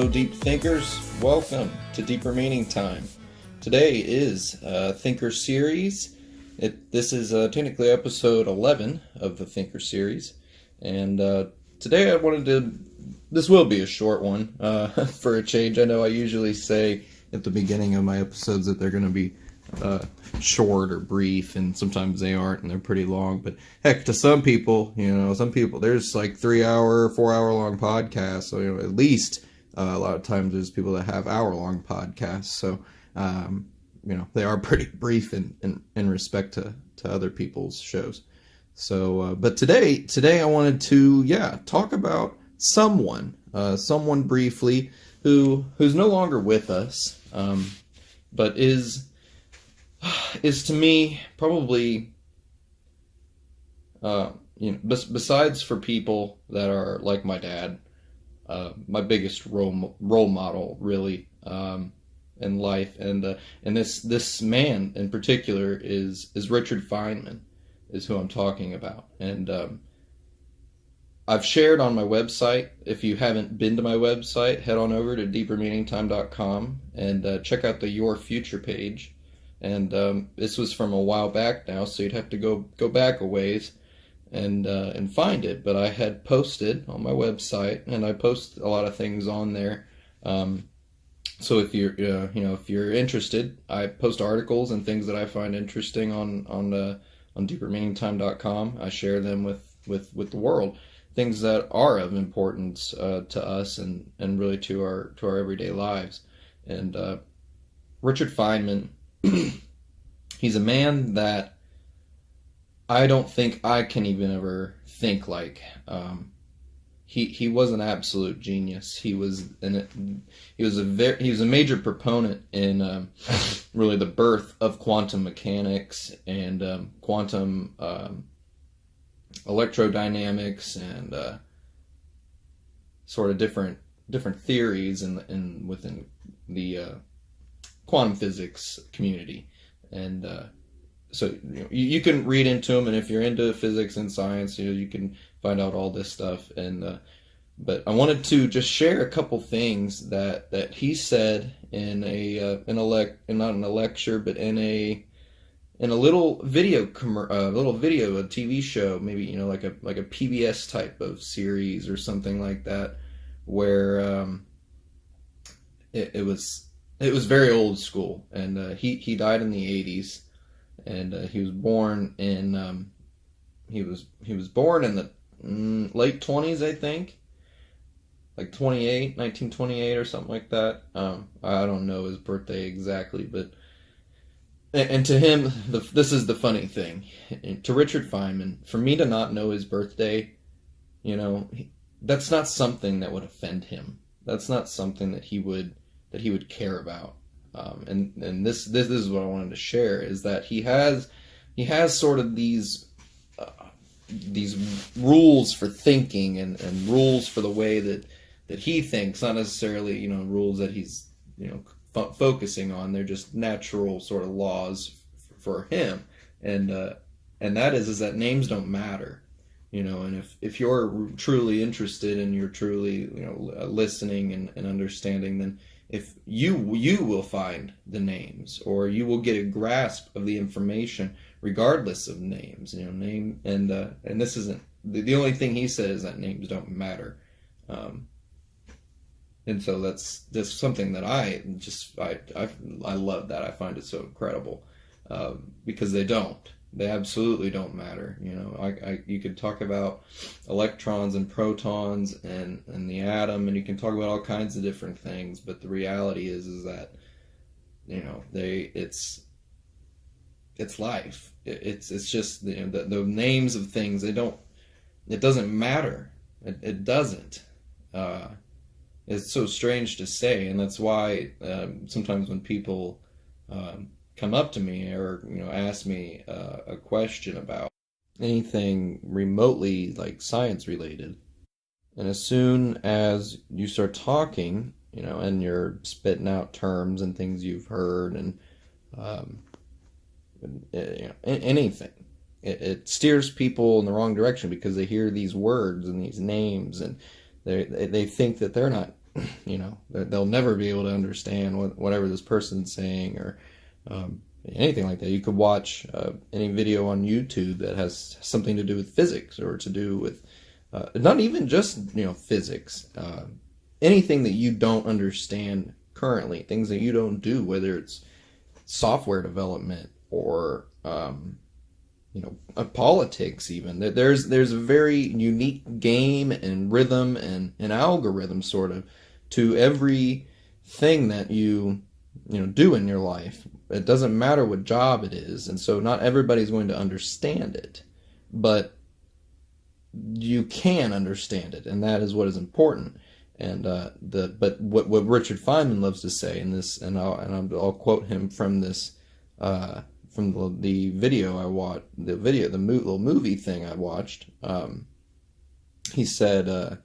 Hello, deep thinkers. Welcome to Deeper Meaning Time. Today is Thinker Series. This is technically episode 11 of the Thinker Series. And today I wanted to... This will be a short one for a change. I know I usually say at the beginning of my episodes that they're going to be short or brief, and sometimes they aren't, and they're pretty long. But heck, to some people, there's like 3-hour, 4-hour long podcasts. So at least a lot of times there's people that have hour-long podcasts. So they are pretty brief in respect to other people's shows. So, but today I wanted to talk about someone briefly who's no longer with us, but is to me probably besides for people that are like my dad, my biggest role model really in life, and this man in particular is Richard Feynman, is who I'm talking about. And I've shared on my website. If you haven't been to my website, head on over to deepermeaningtime.com and check out the Your Future page. And this was from a while back now, so you'd have to go back a ways and find it. But I had posted on my website, and I post a lot of things on there. So if you're interested, I post articles and things that I find interesting on deepermeaningtime.com. I share them with the world, things that are of importance to us and really to our everyday lives. And Richard Feynman, he's a man that I don't think I can even ever think like. He was an absolute genius. He was a major proponent in really the birth of quantum mechanics and quantum electrodynamics and sort of different theories within the quantum physics community. And so you can read into them, and if you're into physics and science, you can find out all this stuff. And but I wanted to just share a couple things that he said in a lecture, but in a little video a TV show, maybe like a PBS type of series or something like that, where it was very old school. And he died in the 80s, and he was born in he was born in the late 20s, I think, like 1928 or something like that. I don't know his birthday exactly, but and to him, this is the funny thing. To Richard Feynman, for me to not know his birthday, that's not something that would offend him. That's not something that he would care about. And this is what I wanted to share, is that he has sort of these rules for thinking and rules for the way that he thinks, not necessarily rules that he's focusing on. They're just natural sort of laws for him, and that is that names don't matter, and if you're truly interested and you're truly listening and understanding, then if you will find the names, or you will get a grasp of the information regardless of names. Name and this isn't the only thing he said is that names don't matter. And so that's something that I love. That I find it so incredible, because they absolutely don't matter. You could talk about electrons and protons and the atom, and you can talk about all kinds of different things, but the reality is that it's life. It's just the names of things. It doesn't matter. It doesn't. It's so strange to say, and that's why sometimes when people come up to me or ask me a question about anything remotely like science related, and as soon as you start talking, and you're spitting out terms and things you've heard and anything, it steers people in the wrong direction, because they hear these words and these names, and they think that they're not they'll never be able to understand whatever this person's saying, or anything like that. You could watch any video on YouTube that has something to do with physics, or to do with not even just physics, anything that you don't understand currently, things that you don't do, whether it's software development or politics even. There's a very unique game and rhythm and algorithm sort of to every thing that you do in your life. It doesn't matter what job it is, and so not everybody's going to understand it, but you can understand it, and that is what is important. And but what Richard Feynman loves to say in this, and I'll quote him from this from the video I watched, the little movie thing I watched. He said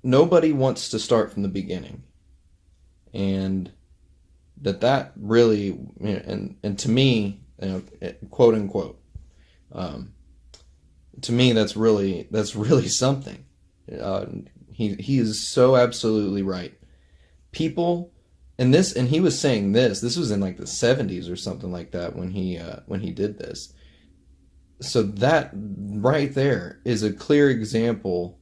nobody wants to start from the beginning, and that really, and to me, quote unquote, to me that's really something. He is so absolutely right. People, and he was saying this was in like the 70s or something like that when he did this. So that right there is a clear example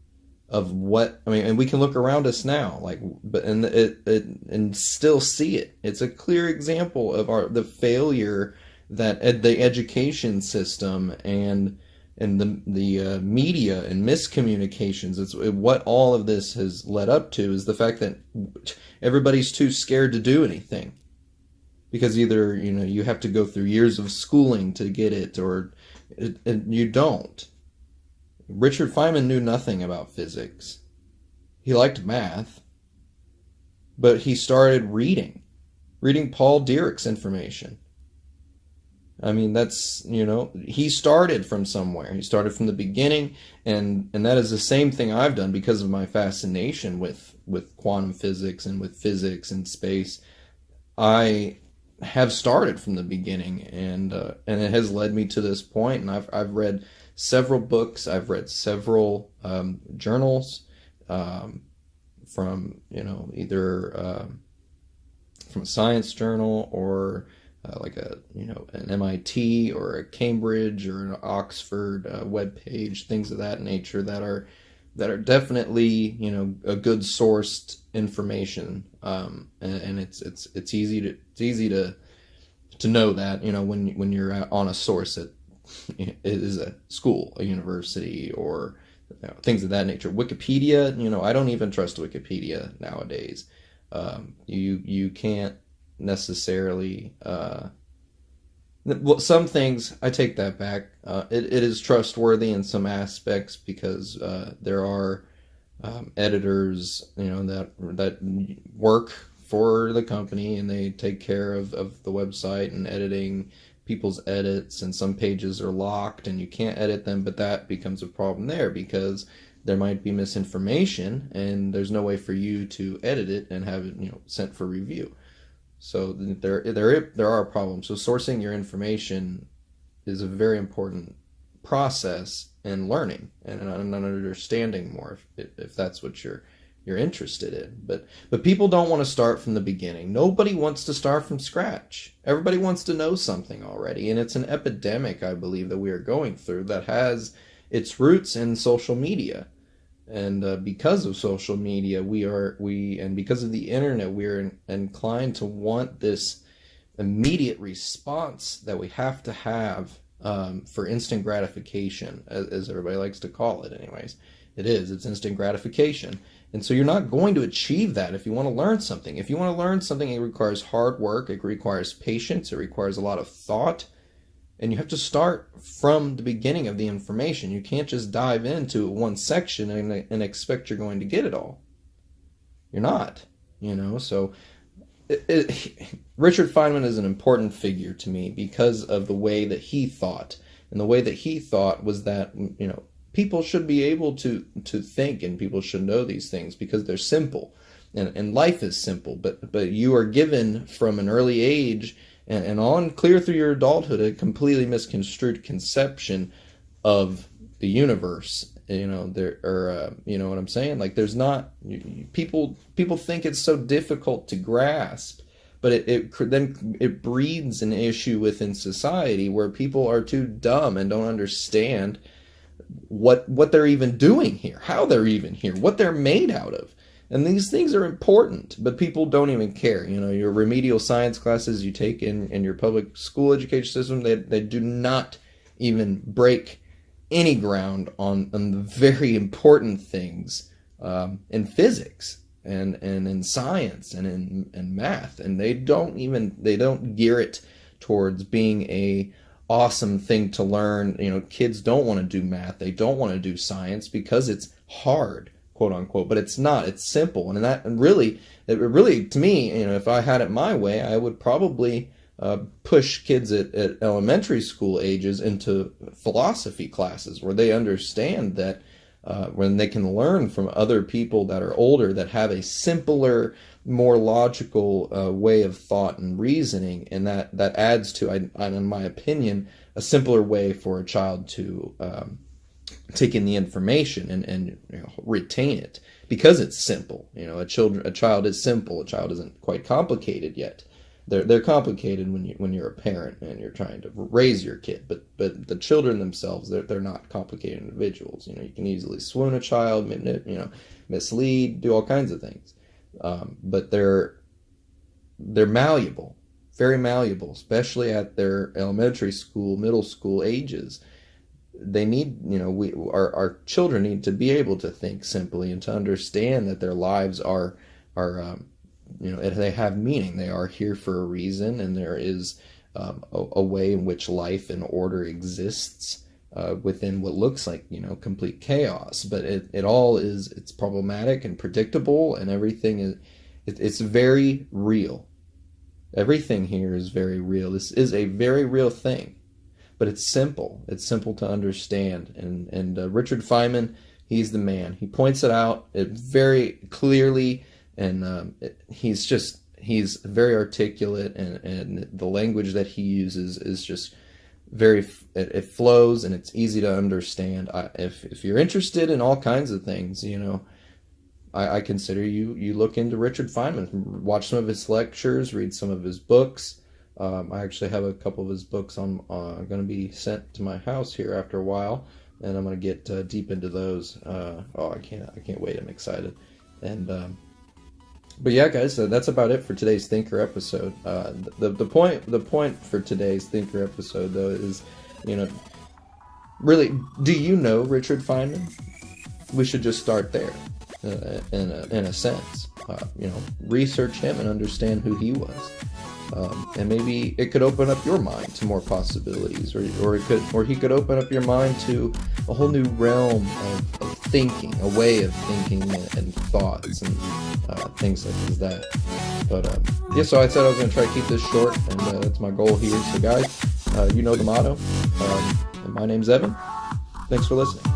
of what I mean, and we can look around us now, and still see it. It's a clear example of the failure that the education system and the media and miscommunications. It's what all of this has led up to, is the fact that everybody's too scared to do anything, because either you have to go through years of schooling to get it, or you don't. Richard Feynman knew nothing about physics. He liked math, but he started reading Paul Dirac's information. I mean, that's, he started from somewhere. He started from the beginning, and that is the same thing I've done because of my fascination with quantum physics and with physics and space. I have started from the beginning, and it has led me to this point. And I've read several books. I've read several journals from either from a science journal, or like an MIT or a Cambridge or an Oxford web page, things of that nature that are definitely a good sourced information, and it's easy to know that when you're on a source that it is a school, a university, or things of that nature. Wikipedia, I don't even trust Wikipedia nowadays. You can't necessarily some things, I take that back. It is trustworthy in some aspects, because there are editors that work for the company, and they take care of the website and editing people's edits, and some pages are locked and you can't edit them, but that becomes a problem there, because there might be misinformation and there's no way for you to edit it and have it sent for review. So there are problems. So sourcing your information is a very important process in learning and understanding more, if that's what you're interested in. But people don't want to start from the beginning. Nobody wants to start from scratch. Everybody wants to know something already, and it's an epidemic, I believe, that we are going through that has its roots in social media. And because of social media, and because of the internet, we are inclined to want this immediate response that we have to have for instant gratification, as everybody likes to call it. Anyways, it's instant gratification. And so you're not going to achieve that if you want to learn something. If you want to learn something, it requires hard work, it requires patience, it requires a lot of thought. And you have to start from the beginning of the information. You can't just dive into one section and expect you're going to get it all. You're not, So Richard Feynman is an important figure to me because of the way that he thought. And the way that he thought was that, people should be able to think, and people should know these things because they're simple. And life is simple. But you are given from an early age and on clear through your adulthood a completely misconstrued conception of the universe there, or you know what I'm saying? Like, there's not, people think it's so difficult to grasp, but then it breeds an issue within society where people are too dumb and don't understand what they're even doing here, how they're even here, what they're made out of. And these things are important, but people don't even care. Your remedial science classes you take in your public school education system, they do not even break any ground on the very important things in physics and in science and in math, and they don't gear it towards being a awesome thing to learn. Kids don't want to do math, they don't want to do science because it's hard, quote unquote, but it's not. It's simple, and really to me, if I had it my way, I would probably push kids at elementary school ages into philosophy classes where they understand that when they can learn from other people that are older that have a simpler, more logical way of thought and reasoning, and that adds to, in my opinion, a simpler way for a child to take in the information and retain it, because it's simple. A child is simple. A child isn't quite complicated yet. They're complicated when you're a parent and you're trying to raise your kid, but the children themselves, they're not complicated individuals. You can easily swoon a child, mislead, do all kinds of things, but they're malleable, very malleable, especially at their elementary school, middle school ages. They need, our children need to be able to think simply and to understand that their lives are they have meaning. They are here for a reason, and there is a way in which life and order exists within what looks like complete chaos. But it's problematic and predictable, and everything it's very real. Everything here is very real. This is a very real thing, but it's simple. It's simple to understand. And Richard Feynman, he's the man. He points it out very clearly. And he's very articulate, and the language that he uses is just it flows, and it's easy to understand. If you're interested in all kinds of things, I consider you look into Richard Feynman, watch some of his lectures, read some of his books. I actually have a couple of his books going to be sent to my house here after a while, and I'm going to get deep into those. I can't wait. I'm excited. And but yeah, guys, that's about it for today's Thinker episode. The point for today's Thinker episode, though, is, really, do you know Richard Feynman? We should just start there, in a sense. Research him and understand who he was, and maybe it could open up your mind to more possibilities, or he could open up your mind to a whole new realm of thinking, a way of thinking and thoughts and things such as that. But so I said I was going to try to keep this short, and that's my goal here. So guys, you know the motto. And my name's Evan. Thanks for listening.